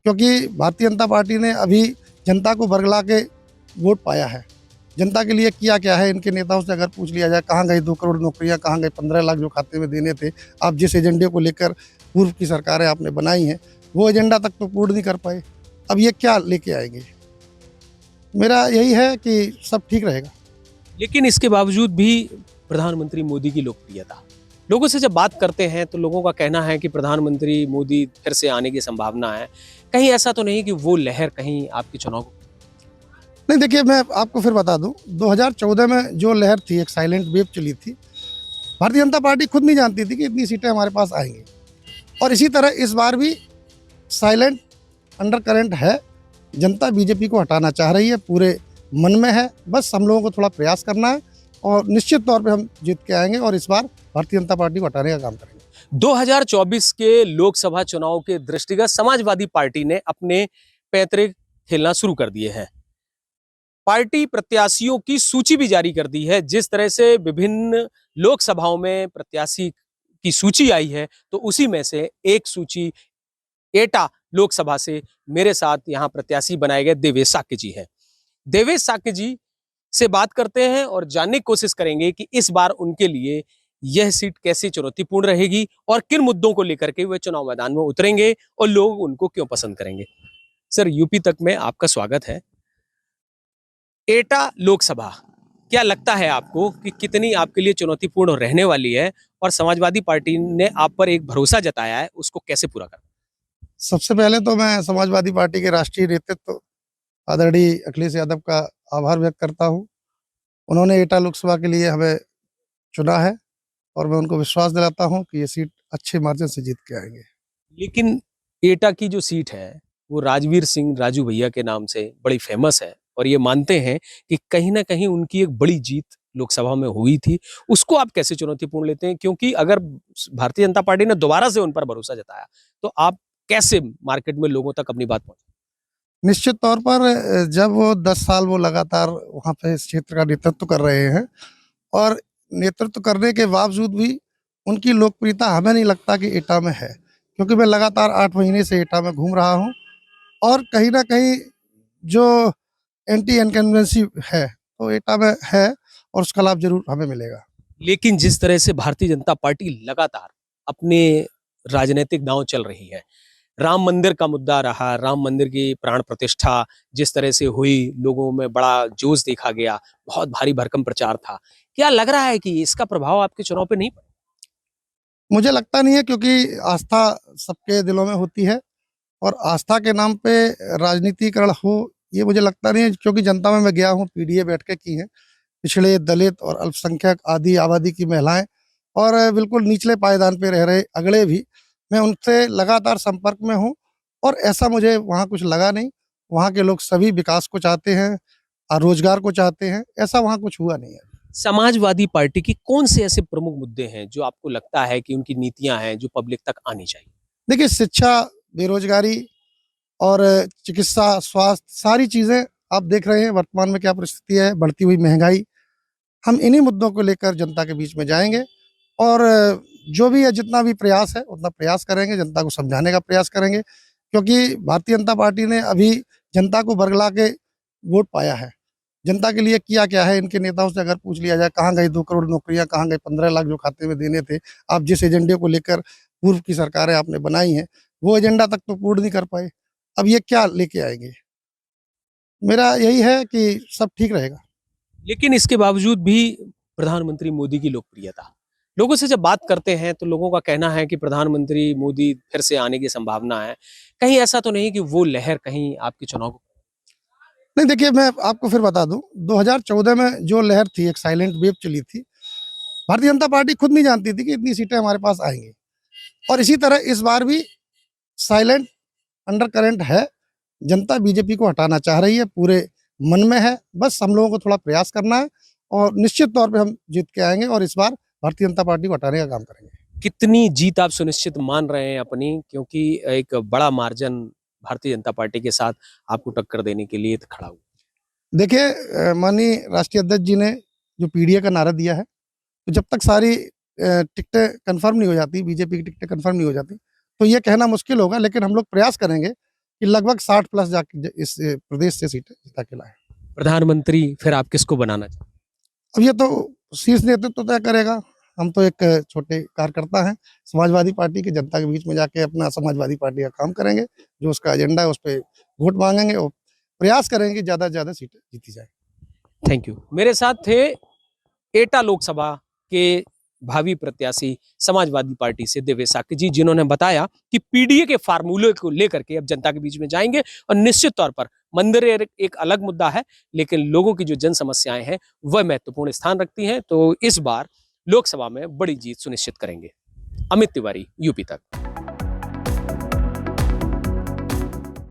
क्योंकि भारतीय जनता पार्टी ने अभी जनता को बरगला के वोट पाया है। जनता के लिए किया क्या है, इनके नेताओं से अगर पूछ लिया जाए, कहाँ गई 2 करोड़ नौकरियाँ, कहाँ गए 15 लाख जो खाते में देने थे। आप जिस एजेंडे को लेकर पूर्व की सरकारें आपने बनाई हैं, वो एजेंडा तक तो पूर्ण नहीं कर पाए। अब ये क्या लेके आएंगे? मेरा यही है कि सब ठीक रहेगा। लेकिन इसके बावजूद भी प्रधानमंत्री मोदी की लोकप्रियता, लोगों से जब बात करते हैं तो लोगों का कहना है कि प्रधानमंत्री मोदी फिर से आने की संभावना है। कहीं ऐसा तो नहीं कि वो लहर कहीं आपके चुनाव नहीं, देखिए, मैं आपको फिर बता दूं, 2014 में जो लहर थी, एक साइलेंट वेव चली थी। भारतीय जनता पार्टी खुद नहीं जानती थी कि इतनी सीटें हमारे पास आएंगी, और इसी तरह इस बार भी साइलेंट अंडर करंट है। जनता बीजेपी को हटाना चाह रही है, पूरे मन में है। बस हम लोगों को थोड़ा प्रयास करना है और निश्चित तौर पे हम जीत के आएंगे और इस बार भारतीय जनता पार्टी को हटाने का काम करेंगे। 2024 के लोकसभा चुनाव के दृष्टिगत समाजवादी पार्टी ने अपने पैतरे खेलना शुरू कर दिए हैं। पार्टी प्रत्याशियों की सूची भी जारी कर दी है। जिस तरह से विभिन्न लोकसभाओं में प्रत्याशी की सूची आई है, तो उसी में से एक सूची एटा लोकसभा से मेरे साथ यहाँ प्रत्याशी बनाए गए देवेश साक्य जी हैं। देवेश साक्य जी से बात करते हैं और जानने की कोशिश करेंगे कि इस बार उनके लिए यह सीट कैसे चुनौतीपूर्ण रहेगी और किन मुद्दों को लेकर के वे चुनाव मैदान में उतरेंगे और लोग उनको क्यों पसंद करेंगे। सर, यूपी तक में आपका स्वागत है। एटा लोकसभा, क्या लगता है आपको कि कितनी आपके लिए चुनौतीपूर्ण रहने वाली है और समाजवादी पार्टी ने आप पर एक भरोसा जताया है, उसको कैसे पूरा करना? सबसे पहले तो मैं समाजवादी पार्टी के राष्ट्रीय नेतृत्व आदरणीय अखिलेश यादव का आभार व्यक्त करता हूँ। उन्होंने एटा लोकसभा के लिए हमें चुना है और मैं उनको विश्वास दिलाता हूँ कि ये सीट अच्छे मार्जिन से जीत के आएंगे। लेकिन एटा की जो सीट है वो राजवीर सिंह राजू भैया के नाम से बड़ी फेमस है और ये मानते हैं कि कहीं ना कहीं उनकी एक बड़ी जीत लोकसभा में हुई थी। उसको आप कैसे चुनौतीपूर्ण लेते हैं? क्योंकि अगर भारतीय जनता पार्टी ने दोबारा से उन पर भरोसा जताया तो आप कैसे मार्केट में लोगों तक अपनी बात पहुंचा? निश्चित तौर पर जब वो 10 साल वो लगातार वहाँ पे इस क्षेत्र का नेतृत्व कर रहे हैं और नेतृत्व करने के बावजूद भी उनकी लोकप्रियता हमें नहीं लगता कि एटा में है, क्योंकि मैं लगातार 8 महीने से एटा में घूम रहा हूँ और कहीं ना कहीं जो एंटी इनकम्बेंसी है तो एटा में है और उसका लाभ जरूर हमें मिलेगा। लेकिन जिस तरह से भारतीय जनता पार्टी लगातार अपने राजनीतिक दांव चल रही है, राम मंदिर का मुद्दा रहा, राम मंदिर की प्राण प्रतिष्ठा जिस तरह से हुई, लोगों में बड़ा जोश देखा गया, बहुत भारी भरकम प्रचार था। क्या लग रहा है कि इसका प्रभाव आपके चुनाव पे नहीं पड़ा? मुझे लगता नहीं है, क्योंकि आस्था सबके दिलों में होती है और आस्था के नाम पे राजनीतिकरण हो, ये मुझे लगता नहीं है। क्योंकि जनता में मैं गया हूँ, पीडीए बैठकें की हैं, पिछड़े, दलित और अल्पसंख्यक आदि आबादी की महिलाएं और बिल्कुल निचले पायदान पे रह रहे अगड़े भी, मैं उनसे लगातार संपर्क में हूँ और ऐसा मुझे वहाँ कुछ लगा नहीं। वहाँ के लोग सभी विकास को चाहते हैं और रोजगार को चाहते हैं, ऐसा वहाँ कुछ हुआ नहीं है। समाजवादी पार्टी की कौन से ऐसे प्रमुख मुद्दे हैं जो आपको लगता है कि उनकी नीतियां हैं जो पब्लिक तक आनी चाहिए? देखिए, शिक्षा, बेरोजगारी और चिकित्सा, स्वास्थ्य, सारी चीज़ें आप देख रहे हैं वर्तमान में क्या परिस्थिति है, बढ़ती हुई महंगाई। हम इन्हीं मुद्दों को लेकर जनता के बीच में जाएंगे और जो भी है, जितना भी प्रयास है उतना प्रयास करेंगे, जनता को समझाने का प्रयास करेंगे, क्योंकि भारतीय जनता पार्टी ने अभी जनता को बरगला के वोट पाया है। जनता के लिए किया क्या है, इनके नेताओं से अगर पूछ लिया जाए, कहाँ गई 2 करोड़ नौकरियाँ, कहाँ गए 15 लाख जो खाते में देने थे। आप जिस एजेंडे को लेकर पूर्व की सरकारें आपने बनाई हैं, वो एजेंडा तक तो पूर्ण नहीं कर पाए। अब ये क्या लेके आएंगे? मेरा यही है कि सब ठीक रहेगा। लेकिन इसके बावजूद भी प्रधानमंत्री मोदी की लोकप्रियता, लोगों से जब बात करते हैं तो लोगों का कहना है कि प्रधानमंत्री मोदी फिर से आने की संभावना है। कहीं ऐसा तो नहीं कि वो लहर कहीं आपके चुनाव को? नहीं, देखिए, मैं आपको फिर बता दूं, 2014 में जो लहर थी, एक साइलेंट वेव चली थी। भारतीय जनता पार्टी खुद नहीं जानती थी कि इतनी सीटें हमारे पास आएंगी, और इसी तरह इस बार भी साइलेंट अंडर करंट है। जनता बीजेपी को हटाना चाह रही है, पूरे मन में है। बस हम लोगों को थोड़ा प्रयास करना है और निश्चित तौर पे हम जीत के आएंगे और इस बार भारतीय जनता पार्टी को हटाने का काम करेंगे। कितनी जीत आप सुनिश्चित मान रहे हैं अपनी? क्योंकि एक बड़ा मार्जिन भारतीय जनता पार्टी के साथ आपको टक्कर देने के लिए खड़ा हुआ। देखिए, माननीय राष्ट्रीय अध्यक्ष जी ने जो पीडीए का नारा दिया है, तो जब तक सारी टिकटें कंफर्म नहीं हो जाती, बीजेपी की टिकटें कंफर्म नहीं हो जाती, तो ये कहना मुश्किल होगा। लेकिन हम लोग प्रयास करेंगे कि लगभग 60 प्लस जाके इस प्रदेश से सीटें जिता के लाए। प्रधानमंत्री फिर आप किसको बनाना चाहते हैं? अब ये तो शीर्ष नेतृत्व तय करेगा। हम तो एक छोटे कार्यकर्ता हैं। समाजवादी पार्टी की जनता के बीच में जाके अपना समाजवादी पार्टी का काम करेंगे। जो उसका एजेंडा है उस पे वोट मांगेंगे और प्रयास करेंगे कि ज़्यादा से ज़्यादा सीटें जीती जाए। Thank you. मेरे साथ थे एटा लोकसभा के भावी प्रत्याशी समाजवादी पार्टी से दिव्य साक्य जी, जिन्होंने बताया कि पीडीए के फार्मूले को लेकर के अब जनता के बीच में जाएंगे और निश्चित तौर पर मंदिर एक अलग मुद्दा है, लेकिन लोगों की जो जन समस्याएं हैं वह महत्वपूर्ण स्थान रखती हैं। तो इस बार लोकसभा में बड़ी जीत सुनिश्चित करेंगे। अमित तिवारी, यूपी तक।